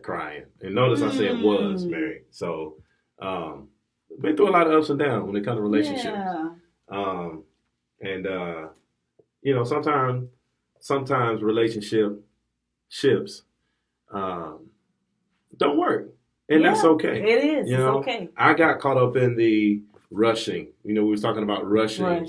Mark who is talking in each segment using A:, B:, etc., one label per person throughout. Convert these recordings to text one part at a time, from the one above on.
A: crying. And notice I said was married. So, been through a lot of ups and downs when it comes to relationships.
B: Yeah.
A: And sometimes relationships don't work. And that's okay.
B: It is. It's okay.
A: I got caught up in the rushing. We were talking about rushing.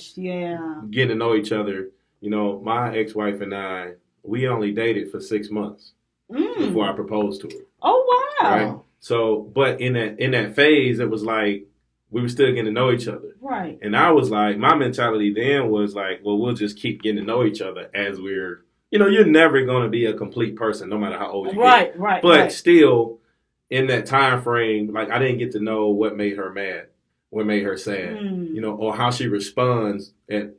A: Getting to know each other. My ex-wife and I, we only dated for 6 months before I proposed to her.
B: Oh, wow.
A: Right? So, but in that phase, it was like we were still getting to know each other.
B: Right.
A: And I was like, my mentality then was like, well, we'll just keep getting to know each other as we're, you're never going to be a complete person no matter how old you get.
B: Right.
A: But still, in that time frame, like I didn't get to know what made her mad, what made her sad, or how she responds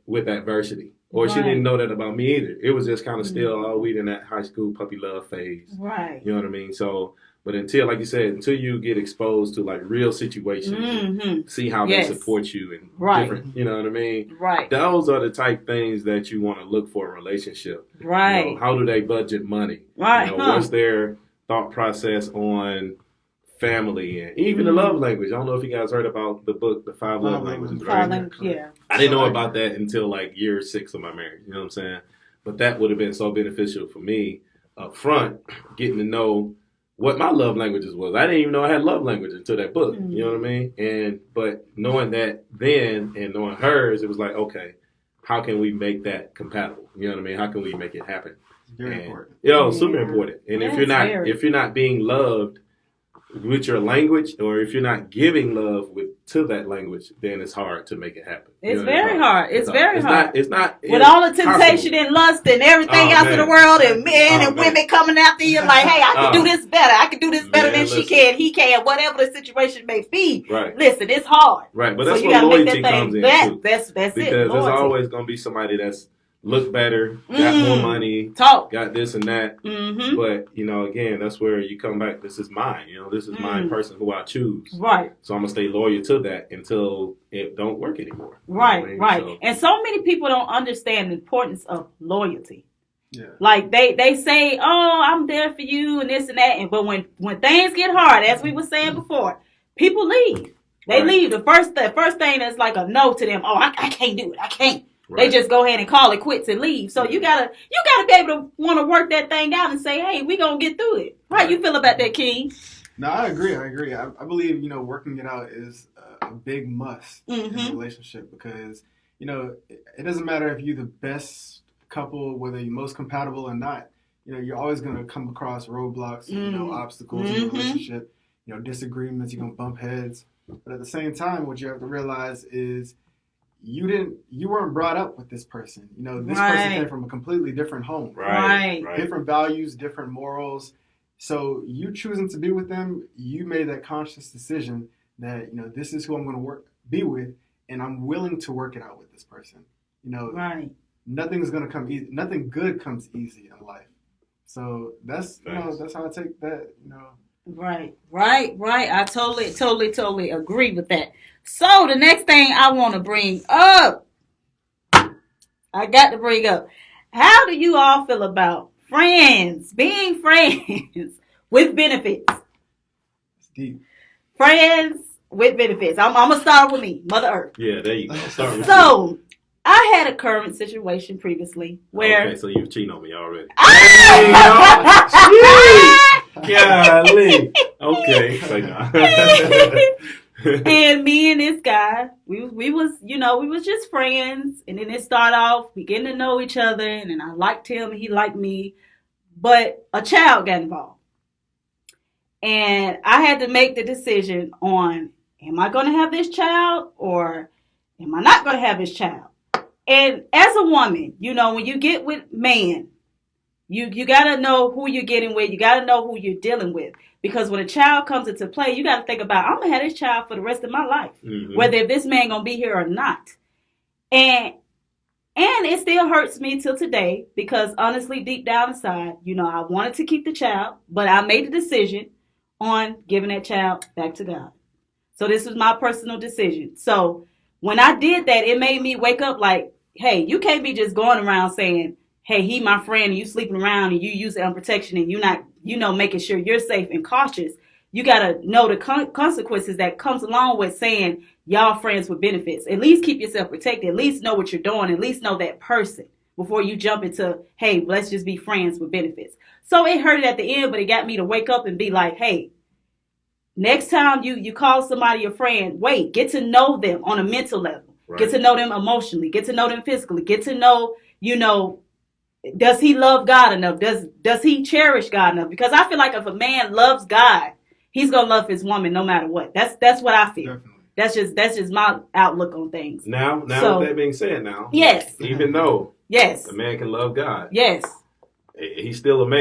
A: with adversity. Or she didn't know that about me either. It was just kind of still, we in that high school puppy love phase.
B: Right.
A: You know what I mean? So, but until, like you said, until you get exposed to like real situations, and see how they support you and different, you know what I mean?
B: Right.
A: Those are the type things that you want to look for in a relationship.
B: Right.
A: How do they budget money?
B: Right.
A: What's their thought process on family and even the love language? I don't know if you guys heard about the book, The Five Love Languages, right? I didn't know about that until like year 6 of my marriage. You know what I'm saying? But that would have been so beneficial for me up front, getting to know what my love languages was. I didn't even know I had love language until that book. You know what I mean? But knowing that then and knowing hers, it was like, okay, how can we make that compatible? You know what I mean? How can we make it happen?
C: Very important.
A: Super important. And if you're not being loved with your language, or if you're not giving love to that language, then it's hard to make it happen.
B: It's very hard. It's very hard.
A: It's not
B: with all the temptation and lust and everything else in the world, and men and women coming after you like, hey, I can do this better. I can do this better than she can. He can. Whatever the situation may be.
A: Right.
B: Listen, it's hard.
A: Right, but that's where loyalty comes in too.
B: That's
A: because
B: it.
A: There's always going to be somebody that's look better, got more money, got this and that. But, again, that's where you come back. This is mine. This is my person who I choose.
B: Right.
A: So I'm going to stay loyal to that until it don't work anymore.
B: Right, right. And so many people don't understand the importance of loyalty.
C: Yeah.
B: Like they say, oh, I'm there for you and this and that. But when things get hard, as we were saying before, people leave. They leave. The first thing that's like a no to them. Oh, I can't do it. I can't. Right. They just go ahead and call it quits and leave. So you gotta be able to want to work that thing out and say, hey, we gonna get through it. How you feel about that, King?
C: No, I agree. I believe working it out is a big must in a relationship, because it doesn't matter if you're the best couple, whether you're most compatible or not. You're always gonna come across roadblocks, obstacles in a relationship. Disagreements. You're gonna bump heads. But at the same time, what you have to realize is you weren't brought up with this person. This person came from a completely different home.
A: Right.
C: Different values, different morals. So you choosing to be with them, you made that conscious decision that, this is who I'm going to be with, and I'm willing to work it out with this person. Nothing's going to come easy. Nothing good comes easy in life. So that's how I take that,
B: Right. I totally agree with that. So the next thing I want to bring up, how do you all feel about being friends with benefits?
C: It's deep.
B: Friends with benefits. I'm going to start with me, Mother Earth.
A: Yeah, there you go. Start with
B: you. I had a current situation previously where...
A: Okay, so you've cheated on me already. Golly. Okay.
B: And me and this guy, we was just friends, and then it started off, we getting to know each other, and then I liked him, and he liked me, but a child got involved. And I had to make the decision on, am I going to have this child, or am I not going to have this child? And as a woman, when you get with man, you got to know who you're getting with. You got to know who you're dealing with. Because when a child comes into play, you got to think about, I'm going to have this child for the rest of my life. Whether if this man going to be here or not. And it still hurts me till today. Because honestly, deep down inside, I wanted to keep the child. But I made the decision on giving that child back to God. So this was my personal decision. So when I did that, it made me wake up like, hey, you can't be just going around saying, hey, he my friend, and you sleeping around, and you use it on protection, and you're not, making sure you're safe and cautious. You gotta know the consequences that comes along with saying y'all friends with benefits. At least keep yourself protected. At least know what you're doing. At least know that person before you jump into, hey, let's just be friends with benefits. So it hurt at the end, but it got me to wake up and be like, hey, next time you call somebody a friend, wait, get to know them on a mental level. Right. Get to know them emotionally. Get to know them physically. Get to know, does he love God enough? Does he cherish God enough? Because I feel like if a man loves God, he's gonna love his woman no matter what. That's what I feel. Definitely. That's just my outlook on things.
A: Now so, with that being said,
B: yes,
A: even though
B: yes,
A: a man can love God,
B: yes,
A: he's still a man.